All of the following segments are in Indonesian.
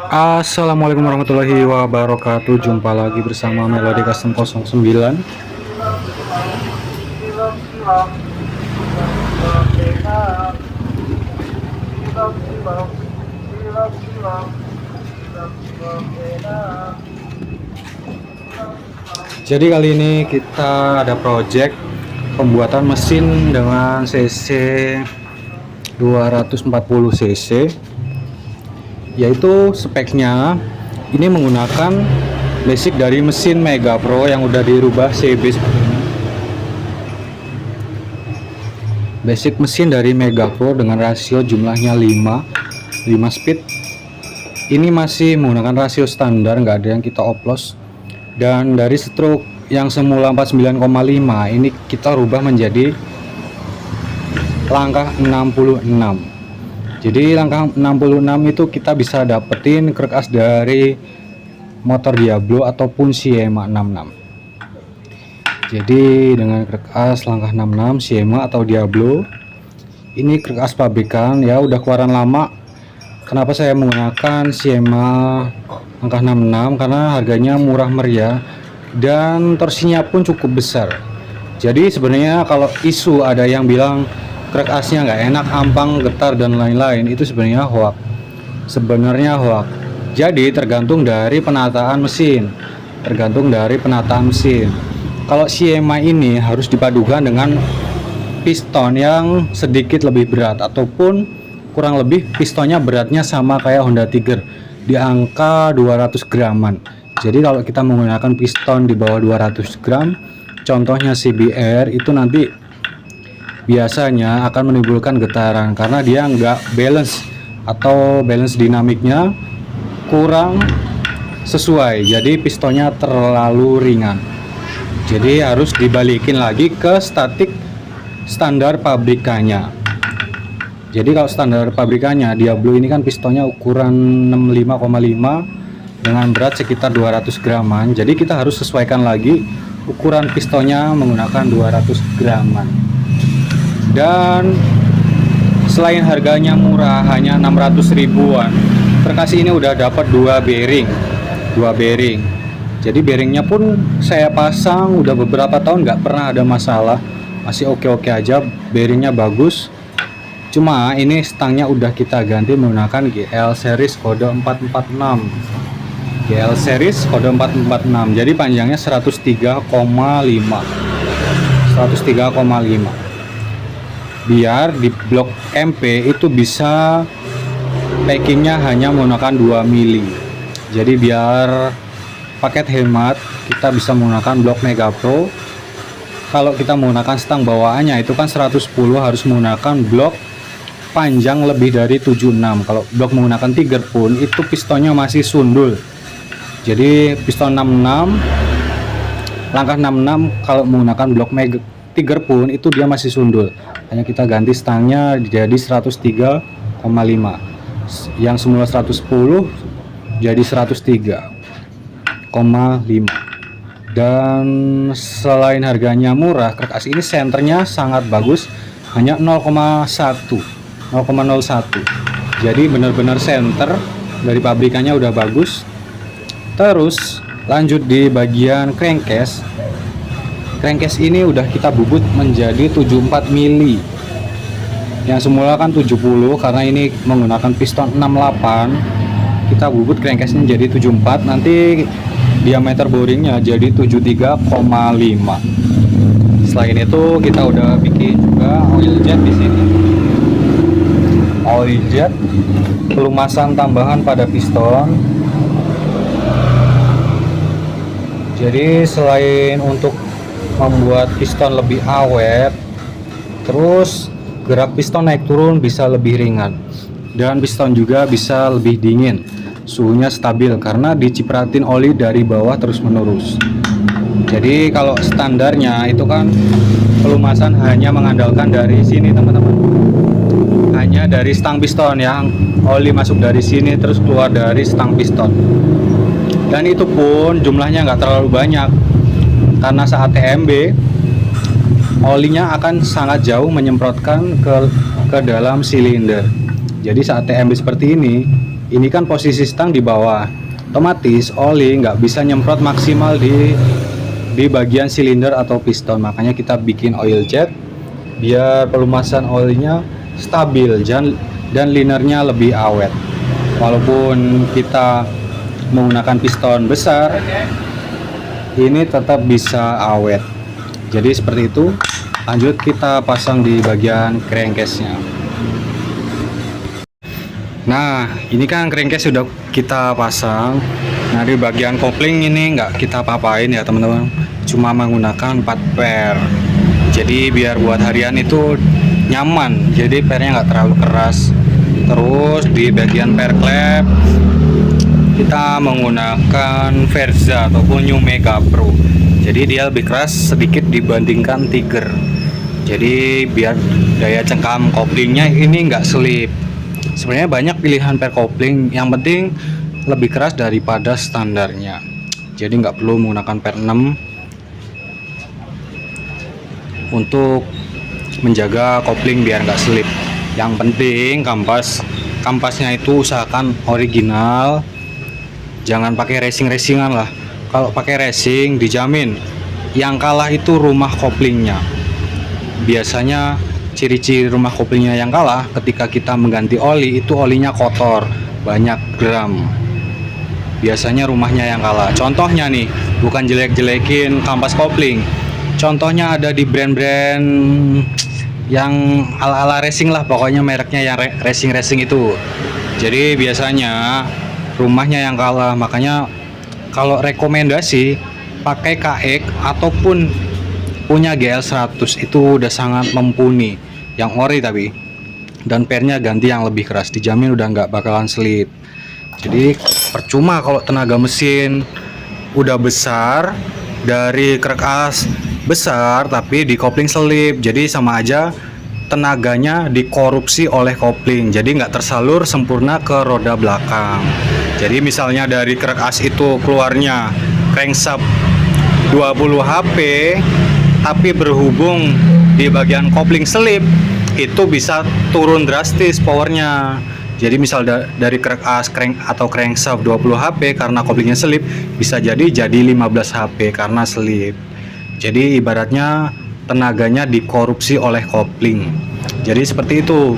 Assalamualaikum warahmatullahi wabarakatuh. Jumpa lagi bersama Melody Custom 09. Jadi kali ini kita ada project pembuatan mesin dengan cc 240 cc, yaitu speknya ini menggunakan basic dari mesin Mega Pro yang udah dirubah CB seperti ini. Basic mesin dari Mega Pro dengan rasio jumlahnya 5 speed. Ini masih menggunakan rasio standar, nggak ada yang kita oplos. Dan dari stroke yang semula 49,5 ini kita rubah menjadi langkah 66. Jadi langkah 66 itu kita bisa dapetin krek as dari motor Diablo ataupun Siema 66. Jadi dengan krek as langkah 66 Siema atau Diablo, ini krek as pabrikan ya, udah keluaran lama. Kenapa saya menggunakan Siema langkah 66? Karena harganya murah meriah dan torsinya pun cukup besar. Jadi sebenarnya kalau isu ada yang bilang krek asnya nggak enak, ampang, getar dan lain-lain, itu sebenarnya hoax. Jadi tergantung dari penataan mesin. Kalau Siema ini harus dipadukan dengan piston yang sedikit lebih berat, ataupun kurang lebih pistonnya beratnya sama kayak Honda Tiger di angka 200 graman. Jadi kalau kita menggunakan piston di bawah 200 gram, contohnya CBR, itu nanti biasanya akan menimbulkan getaran karena dia nggak balance atau balance dinamiknya kurang sesuai. Jadi pistonnya terlalu ringan. Jadi harus dibalikin lagi ke statik standar pabrikannya. Jadi kalau standar pabrikannya Diablo ini kan pistonnya ukuran 65,5 dengan berat sekitar 200 graman. Jadi kita harus sesuaikan lagi ukuran pistonnya menggunakan 200 graman. Dan selain harganya murah, hanya 600 ribuan, Terkasih ini udah dapat dua bearing. Jadi bearingnya pun saya pasang udah beberapa tahun, nggak pernah ada masalah, masih oke-oke aja, bearingnya bagus. Cuma ini stangnya udah kita ganti menggunakan GL series kode 446. Jadi panjangnya 103,5. Biar di blok MP itu bisa packingnya hanya menggunakan 2 mili. Jadi biar paket hemat, kita bisa menggunakan blok Mega Pro. Kalau kita menggunakan stang bawaannya itu kan 110, harus menggunakan blok panjang lebih dari 76. Kalau blok menggunakan Tiger pun itu pistonnya masih sundul. Jadi piston 66, langkah 66 kalau menggunakan blok Mega Tiger pun itu dia masih sundul. Hanya kita ganti stangnya jadi 103,5. Yang semula 110 jadi 103,5. Dan selain harganya murah, krek as ini senternya sangat bagus, hanya 0,01. Jadi benar-benar senter dari pabrikannya udah bagus. Terus lanjut di bagian crankcase. Crankcase ini udah kita bubut menjadi 74 mili. Yang semula kan 70, karena ini menggunakan piston 68. Kita bubut crankcase-nya jadi 74, nanti diameter boringnya jadi 73,5. Selain itu kita udah bikin juga oil jet di sini. Oil jet, pelumasan tambahan pada piston. Jadi selain untuk membuat piston lebih awet, terus gerak piston naik turun bisa lebih ringan, dan piston juga bisa lebih dingin, suhunya stabil karena dicipratin oli dari bawah terus menerus. Jadi kalau standarnya itu kan pelumasan hanya mengandalkan dari sini teman-teman, hanya dari stang piston, yang oli masuk dari sini terus keluar dari stang piston, dan itu pun jumlahnya nggak terlalu banyak karena saat TMB olinya akan sangat jauh menyemprotkan ke dalam silinder. Jadi saat TMB seperti ini Ini kan posisi stang di bawah, otomatis oli nggak bisa nyemprot maksimal di bagian silinder atau piston. Makanya kita bikin oil jet biar pelumasan olinya stabil dan linernya lebih awet. Walaupun kita menggunakan piston besar, ini tetap bisa awet. Jadi seperti itu. Lanjut kita pasang di bagian crankcase-nya. Nah, ini kan crankcase sudah kita pasang. Nah, di bagian kopling ini nggak kita apa-apain ya teman-teman, cuma menggunakan 4 per. Jadi biar buat harian itu nyaman, jadi pernya nggak terlalu keras. Terus di bagian per klep kita menggunakan Verza ataupun New Mega Pro. Jadi dia lebih keras sedikit dibandingkan Tiger. Jadi biar daya cengkam koplingnya ini nggak selip. Sebenarnya banyak pilihan per kopling, yang penting lebih keras daripada standarnya. Jadi nggak perlu menggunakan per 6 untuk menjaga kopling biar nggak selip. Yang penting kampasnya itu usahakan original, jangan pakai racing-racingan lah. Kalau pakai racing dijamin yang kalah itu rumah koplingnya. Biasanya ciri-ciri rumah koplingnya yang kalah ketika kita mengganti oli itu olinya kotor, banyak gram. Biasanya rumahnya yang kalah. Contohnya nih, bukan jelek-jelekin kampas kopling. Contohnya ada di brand-brand yang ala-ala racing lah, pokoknya mereknya yang racing-racing itu. Jadi biasanya rumahnya yang kalah. Makanya kalau rekomendasi pakai KX ataupun punya GL100 itu udah sangat mumpuni, yang ori tapi, dan pernya ganti yang lebih keras, dijamin udah nggak bakalan selip. Jadi percuma kalau tenaga mesin udah besar dari krek as besar tapi di kopling selip, jadi sama aja tenaganya dikorupsi oleh kopling, jadi nggak tersalur sempurna ke roda belakang. Jadi misalnya dari krek as itu keluarnya crankshaft 20 HP, tapi berhubung di bagian kopling selip, itu bisa turun drastis powernya. Jadi misal dari krek as atau crankshaft 20 HP karena koplingnya selip, bisa jadi 15 HP karena selip. Jadi ibaratnya tenaganya dikorupsi oleh kopling. Jadi seperti itu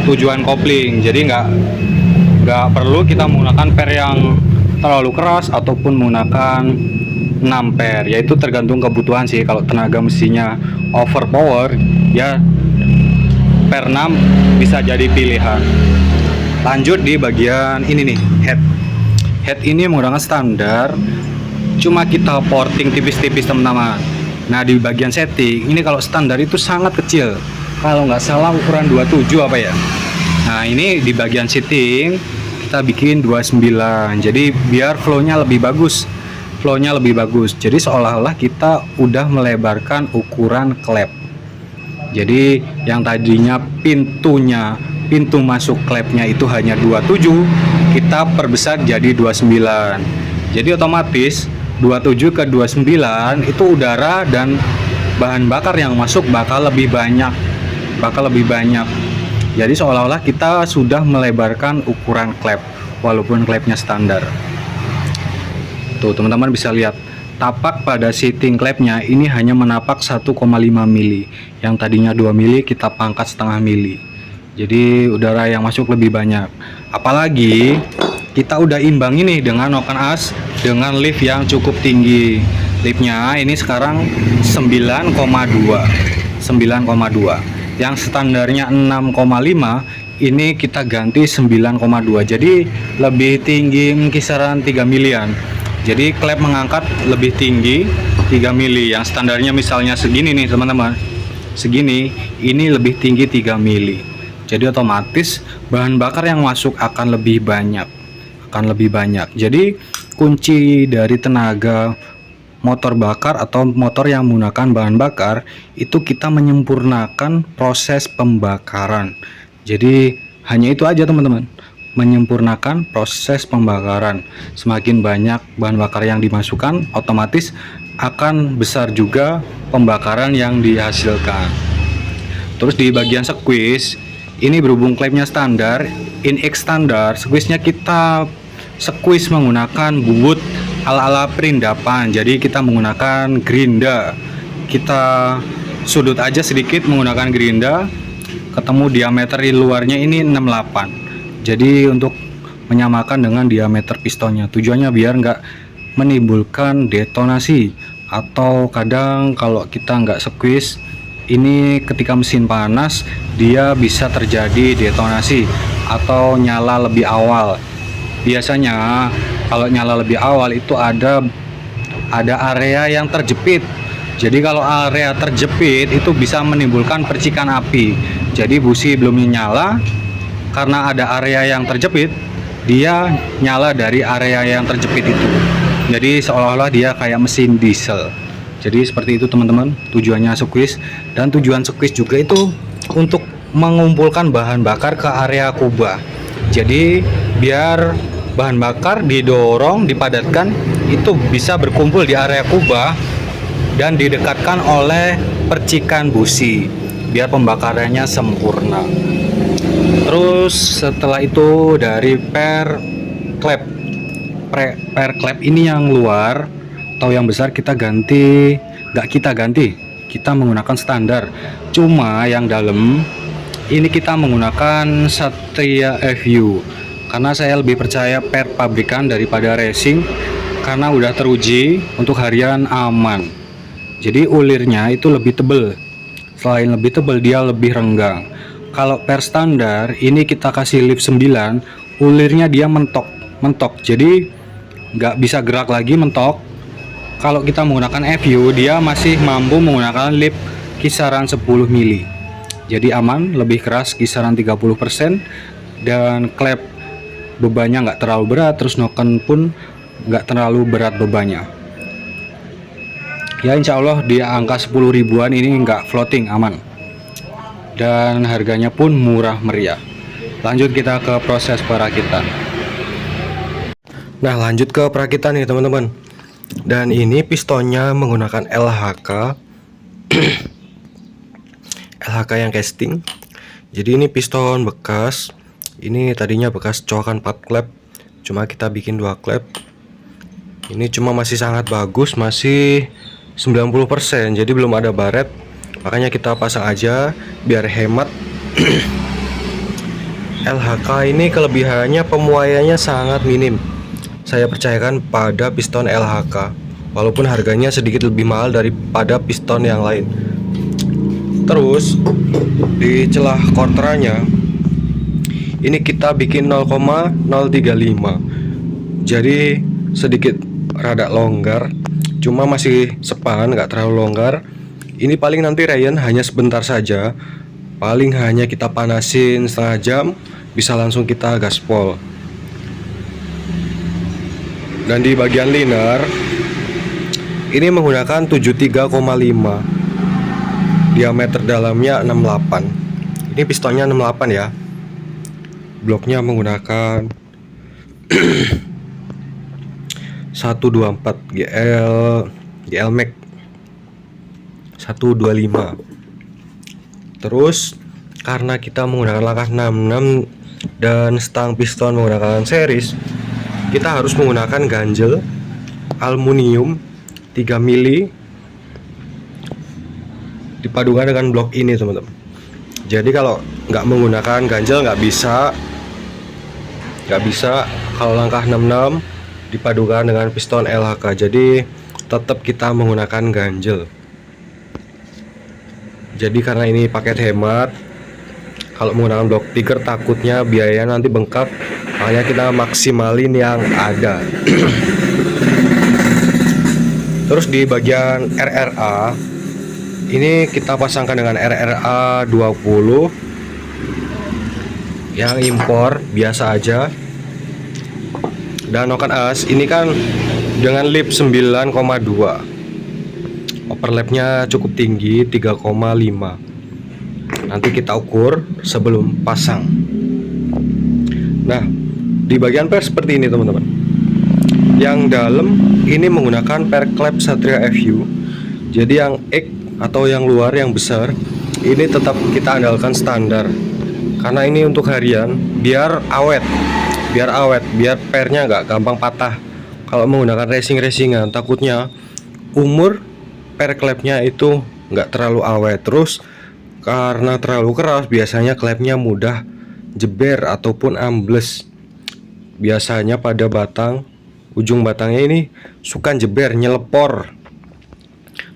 tujuan kopling. Jadi nggak perlu kita menggunakan per yang terlalu keras ataupun menggunakan 6 per, yaitu tergantung kebutuhan sih. Kalau tenaga mesinnya overpower ya per 6 bisa jadi pilihan. Lanjut di bagian ini nih, head ini menggunakan standar, cuma kita porting tipis-tipis teman-teman. Nah di bagian setting ini kalau standar itu sangat kecil, kalau nggak salah ukuran 27 apa ya. Nah ini di bagian setting kita bikin 29, jadi biar flownya lebih bagus. Jadi seolah-olah kita udah melebarkan ukuran klep. Jadi yang tadinya pintu masuk klepnya itu hanya 27, kita perbesar jadi 29. Jadi otomatis 27 ke 29 itu udara dan bahan bakar yang masuk bakal lebih banyak. Jadi seolah-olah kita sudah melebarkan ukuran klep walaupun klepnya standar. Tuh teman-teman bisa lihat, tapak pada setting klepnya ini hanya menapak 1,5 mili, yang tadinya 2 mili kita pangkat setengah mili. Jadi udara yang masuk lebih banyak. Apalagi kita udah imbang ini dengan noken as dengan lift yang cukup tinggi. Liftnya ini sekarang 9,2. Yang standarnya 6,5, ini kita ganti 9,2. Jadi lebih tinggi kisaran 3 milian. Jadi klep mengangkat lebih tinggi 3 mili. Yang standarnya misalnya segini nih teman-teman, segini, ini lebih tinggi 3 mili. Jadi otomatis bahan bakar yang masuk akan lebih banyak. Jadi kunci dari tenaga motor bakar atau motor yang menggunakan bahan bakar itu kita menyempurnakan proses pembakaran. Jadi hanya itu aja teman-teman, menyempurnakan proses pembakaran. Semakin banyak bahan bakar yang dimasukkan, otomatis akan besar juga pembakaran yang dihasilkan. Terus di bagian squeeze Ini berhubung klepnya standar, INX standar, squeeze-nya kita squeeze menggunakan bubut ala-ala perindapan. Jadi kita menggunakan gerinda. Kita sudut aja sedikit menggunakan gerinda. Ketemu diameter di luarnya ini 68. Jadi untuk menyamakan dengan diameter pistonnya. Tujuannya biar nggak menimbulkan detonasi. Atau kadang kalau kita nggak squeeze, ini ketika mesin panas dia bisa terjadi detonasi atau nyala lebih awal. Biasanya kalau nyala lebih awal itu ada area yang terjepit. Jadi kalau area terjepit itu bisa menimbulkan percikan api. Jadi busi belum nyala, karena ada area yang terjepit, dia nyala dari area yang terjepit itu. Jadi seolah-olah dia kayak mesin diesel. Jadi seperti itu teman-teman tujuannya squeeze. Dan tujuan squeeze juga itu untuk mengumpulkan bahan bakar ke area kubah. Jadi biar bahan bakar didorong, dipadatkan, itu bisa berkumpul di area kubah dan didekatkan oleh percikan busi biar pembakarannya sempurna. Terus setelah itu dari per klep ini yang luar atau yang besar kita ganti, kita menggunakan standar. Cuma yang dalam ini kita menggunakan Satria FU karena saya lebih percaya per pabrikan daripada racing, karena udah teruji untuk harian aman. Jadi ulirnya itu lebih tebal. Selain lebih tebal, dia lebih renggang. Kalau per standar ini kita kasih lip 9, ulirnya dia mentok. Jadi nggak bisa gerak lagi, mentok. Kalau kita menggunakan FU, dia masih mampu menggunakan lip kisaran 10 mili. Jadi aman, lebih keras kisaran 30%, dan klep bebannya nggak terlalu berat, terus noken pun nggak terlalu berat bebannya. Ya insya Allah di angka 10 ribuan ini nggak floating, aman. Dan harganya pun murah meriah. Lanjut kita ke proses perakitan. Nah lanjut ke perakitan nih teman-teman. Dan ini pistonnya menggunakan LHK LHK yang casting. Jadi ini piston bekas. Ini tadinya bekas coakan 4 klep, cuma kita bikin 2 klep. Ini cuma masih sangat bagus, masih 90%, jadi belum ada baret. Makanya kita pasang aja biar hemat. LHK ini kelebihannya pemuaiannya sangat minim. Saya percayakan pada piston LHK, walaupun harganya sedikit lebih mahal daripada piston yang lain. Terus di celah korterannya ini kita bikin 0,035. Jadi sedikit rada longgar, cuma masih sepan, nggak terlalu longgar. Ini paling nanti Ryan hanya sebentar saja, paling hanya kita panasin setengah jam, bisa langsung kita gaspol. Dan di bagian liner ini menggunakan 73,5, diameter dalamnya 68. Ini pistonnya 68 ya. Bloknya menggunakan 124 GL Max 125. Terus karena kita menggunakan langkah 66 dan stang piston menggunakan series, kita harus menggunakan ganjel aluminium 3 mili dipadukan dengan blok ini teman-teman. Jadi kalau nggak menggunakan ganjel nggak bisa kalau langkah 66 dipadukan dengan piston LHK. Jadi tetap kita menggunakan ganjel. Jadi karena ini paket hemat, kalau menggunakan blok tiger takutnya biaya nanti bengkak, makanya kita maksimalin yang ada. Terus di bagian RRA ini kita pasangkan dengan RRA 20 yang impor biasa aja. Dan noken as ini kan dengan lip 9,2, overlapnya cukup tinggi 3,5. Nanti kita ukur sebelum pasang. Nah di bagian per seperti ini teman-teman. Yang dalam ini menggunakan per klep Satria FU. Jadi yang X atau yang luar yang besar ini tetap kita andalkan standar, karena ini untuk harian, biar awet, biar pernya nggak gampang patah. Kalau menggunakan racingan, takutnya umur per klepnya itu nggak terlalu awet. Terus karena terlalu keras, biasanya klepnya mudah jeber ataupun ambles. Biasanya pada batang, ujung batangnya ini suka jeber, nyelepor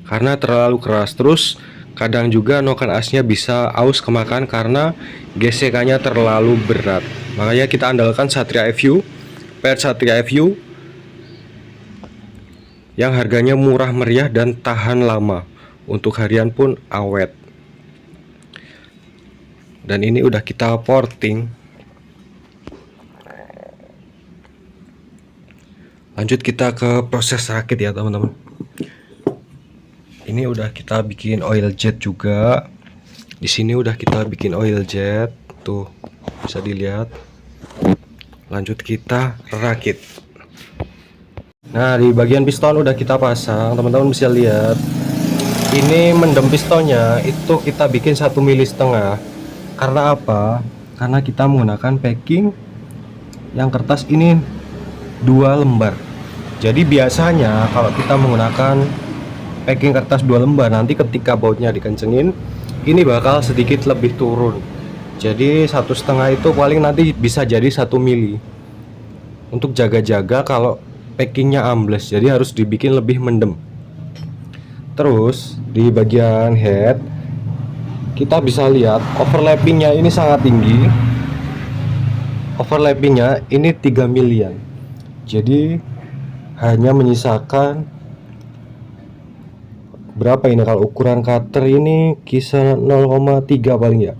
karena terlalu keras. Terus kadang juga noken asnya bisa aus kemakan karena gesekannya terlalu berat. Makanya kita andalkan Satria FU, per Satria FU yang harganya murah meriah dan tahan lama. Untuk harian pun awet. Dan ini udah kita porting. Lanjut kita ke proses rakit ya teman-teman. Ini udah kita bikin oil jet juga. Di sini udah kita bikin oil jet, tuh bisa dilihat. Lanjut kita rakit. Nah, di bagian piston udah kita pasang, teman-teman bisa lihat. Ini mendem pistonnya itu kita bikin 1,5 mili. Karena apa? Karena kita menggunakan packing yang kertas ini 2 lembar. Jadi biasanya kalau kita menggunakan packing kertas 2 lembar, nanti ketika bautnya dikencengin ini bakal sedikit lebih turun. Jadi 1,5 itu paling nanti bisa jadi 1 mili. Untuk jaga-jaga kalau packingnya ambles, jadi harus dibikin lebih mendem. Terus di bagian head kita bisa lihat overlappingnya ini sangat tinggi. Overlappingnya ini 3 milian. Jadi hanya menyisakan berapa ini, kalau ukuran cutter ini kisaran 0,3 paling ya,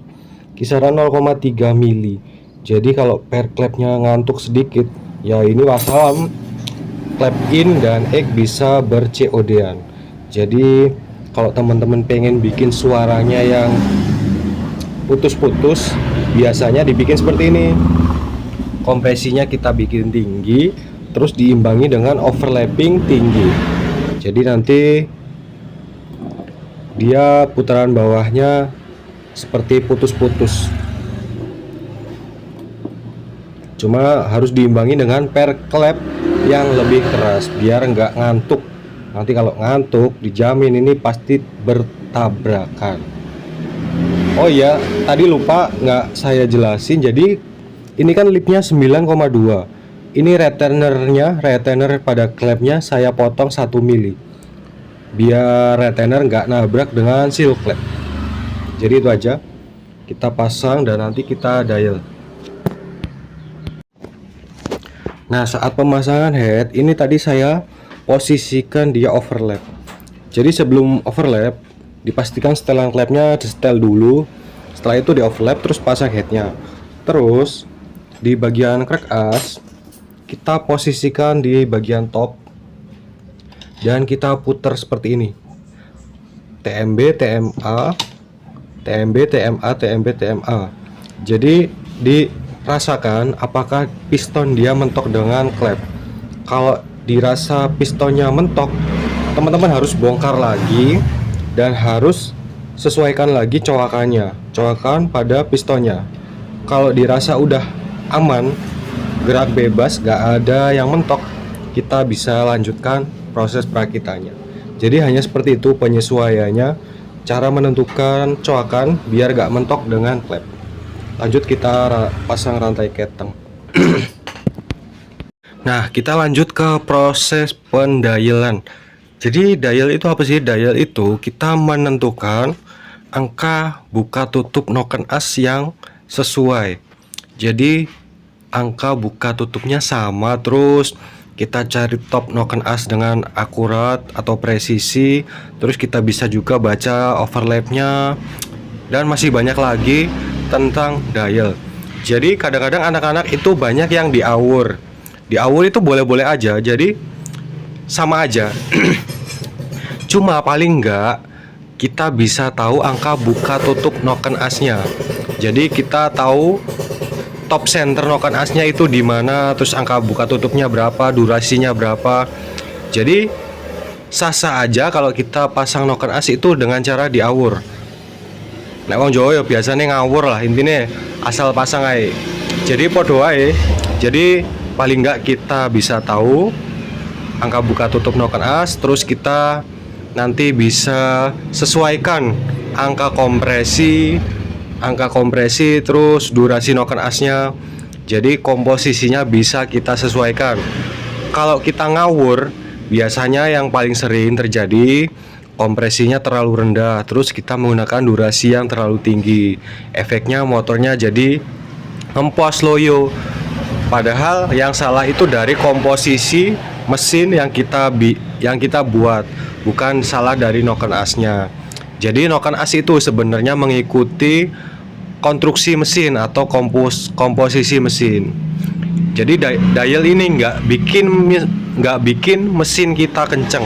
kisaran 0,3 mili. Jadi kalau per klepnya ngantuk sedikit ya ini wassalam, klep in dan egg bisa ber-COD-an. Jadi kalau teman-teman pengen bikin suaranya yang putus-putus, biasanya dibikin seperti ini. Kompresinya kita bikin tinggi, terus diimbangi dengan overlapping tinggi. Jadi nanti dia putaran bawahnya seperti putus-putus. Cuma harus diimbangi dengan per klep yang lebih keras biar nggak ngantuk. Nanti kalau ngantuk dijamin ini pasti bertabrakan. Oh iya, tadi lupa nggak saya jelasin. Jadi ini kan lipnya 9,2. Ini retainer pada klepnya saya potong 1 mili. Biar retainer nggak nabrak dengan seal klep. Jadi itu aja, kita pasang dan nanti kita dial. Nah, saat pemasangan head ini tadi saya posisikan dia overlap. Jadi sebelum overlap dipastikan setelan klepnya di setel dulu. Setelah itu di overlap terus pasang headnya. Terus di bagian crack as kita posisikan di bagian top dan kita putar seperti ini. TMB, TMA, TMB, TMA, TMB, TMA. Jadi dirasakan apakah piston dia mentok dengan klep. Kalau dirasa pistonnya mentok, teman-teman harus bongkar lagi dan harus sesuaikan lagi coakan pada pistonnya. Kalau dirasa udah aman, gerak bebas, gak ada yang mentok, kita bisa lanjutkan proses perakitannya. Jadi hanya seperti itu penyesuaiannya, cara menentukan coakan biar gak mentok dengan klep. Lanjut kita pasang rantai keteng. Nah, kita lanjut ke proses pendailan. Jadi dial itu apa sih? Dial itu kita menentukan angka buka tutup noken as yang sesuai. Jadi angka buka tutupnya sama, terus kita cari top noken as dengan akurat atau presisi. Terus kita bisa juga baca overlapnya. Dan masih banyak lagi tentang dial. Jadi kadang-kadang anak-anak itu banyak yang diawur. Diawur itu boleh-boleh aja, jadi sama aja. Cuma paling enggak kita bisa tahu angka buka tutup noken asnya. Jadi kita tahu top center noken asnya itu di mana, terus angka buka tutupnya berapa, durasinya berapa. Jadi sah-sah aja kalau kita pasang noken as itu dengan cara diawur. Nek wong Jawa ya biasanya ngawur lah, intinya asal pasang aja. Jadi podo aja. Jadi paling nggak kita bisa tahu angka buka tutup noken as, terus kita nanti bisa sesuaikan angka kompresi terus durasi noken asnya. Jadi komposisinya bisa kita sesuaikan. Kalau kita ngawur, biasanya yang paling sering terjadi kompresinya terlalu rendah, terus kita menggunakan durasi yang terlalu tinggi. Efeknya motornya jadi ngempos loyo. Padahal yang salah itu dari komposisi mesin yang kita buat, bukan salah dari noken asnya. Jadi noken as itu sebenarnya mengikuti konstruksi mesin atau komposisi mesin. Jadi dial ini nggak bikin mesin kita kenceng.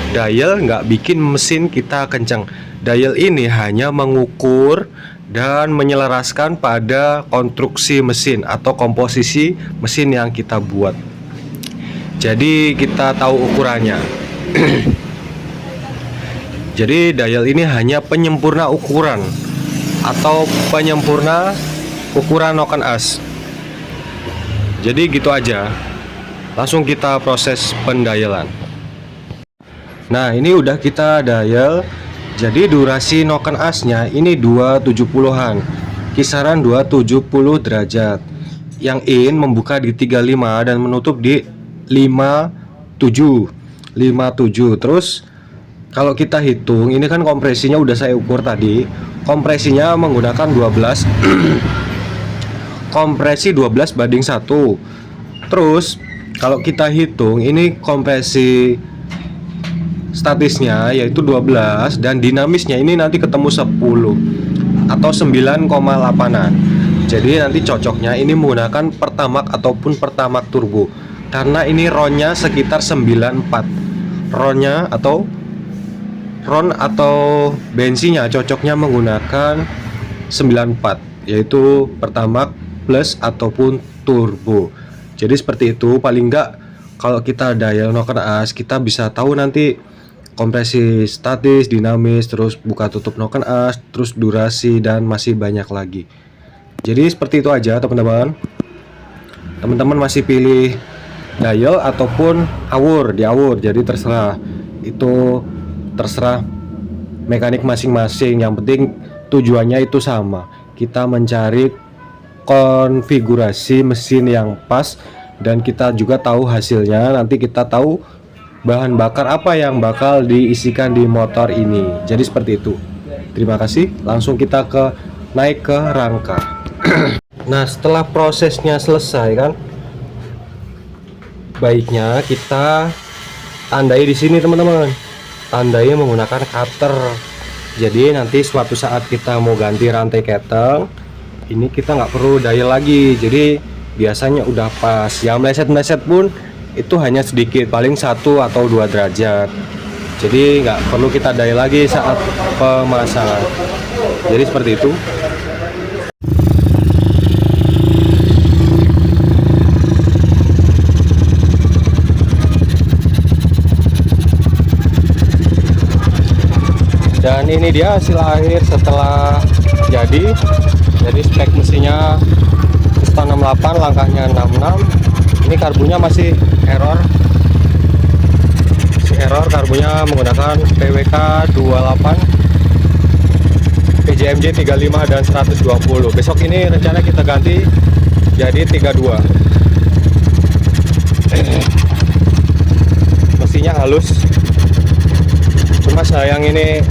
Dial nggak bikin mesin kita kencang. Dial ini hanya mengukur dan menyelaraskan pada konstruksi mesin atau komposisi mesin yang kita buat. Jadi kita tahu ukurannya. Jadi dial ini hanya penyempurna ukuran atau penyempurna ukuran noken as. Jadi gitu aja. Langsung kita proses pendialan. Nah, ini udah kita dial. Jadi durasi noken asnya ini 270-an, kisaran 270 derajat. Yang in membuka di 35 dan menutup di 57. Terus kalau kita hitung, ini kan kompresinya udah saya ukur tadi. Kompresinya menggunakan 12. Kompresi 12 banding 1. Terus kalau kita hitung, ini kompresi statisnya yaitu 12 dan dinamisnya ini nanti ketemu 10 atau 9,8an. Jadi nanti cocoknya ini menggunakan pertamax ataupun pertamax turbo, karena ini ronnya sekitar 94. Ron atau bensinnya cocoknya menggunakan 94, yaitu pertamax plus ataupun turbo. Jadi seperti itu. Paling enggak kalau kita dial noken as, kita bisa tahu nanti kompresi statis, dinamis, terus buka tutup noken as, terus durasi, dan masih banyak lagi. Jadi seperti itu aja teman-teman. Teman-teman masih pilih dial ataupun awur, jadi terserah. Itu terserah mekanik masing-masing. Yang penting tujuannya itu sama, kita mencari konfigurasi mesin yang pas, dan kita juga tahu hasilnya. Nanti kita tahu bahan bakar apa yang bakal diisikan di motor ini. Jadi seperti itu. Terima kasih. Langsung kita naik ke rangka. Nah, setelah prosesnya selesai kan, baiknya kita tandai di sini teman-teman. Tandai menggunakan cutter. Jadi nanti suatu saat kita mau ganti rantai keteng, ini kita nggak perlu dial lagi. Jadi biasanya udah pas. Yang meleset-meleset pun itu hanya sedikit, paling 1 atau 2 derajat. Jadi nggak perlu kita dial lagi saat pemasangan. Jadi seperti itu. Dan ini dia hasil akhir setelah jadi. Jadi spek mesinnya piston 68, langkahnya 66. Ini karbunya masih error. Karbunya menggunakan PWK 28, PJMJ 35 dan 120. Besok ini rencana kita ganti jadi 32. Mesinnya halus, cuma sayang ini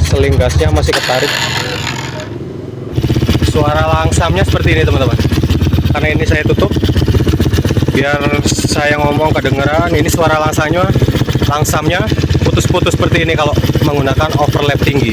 seling gasnya masih ketarik. Suara langsamnya seperti ini teman-teman, karena ini saya tutup biar saya ngomong kedengeran. Ini suara langsamnya putus-putus seperti ini kalau menggunakan overlap tinggi.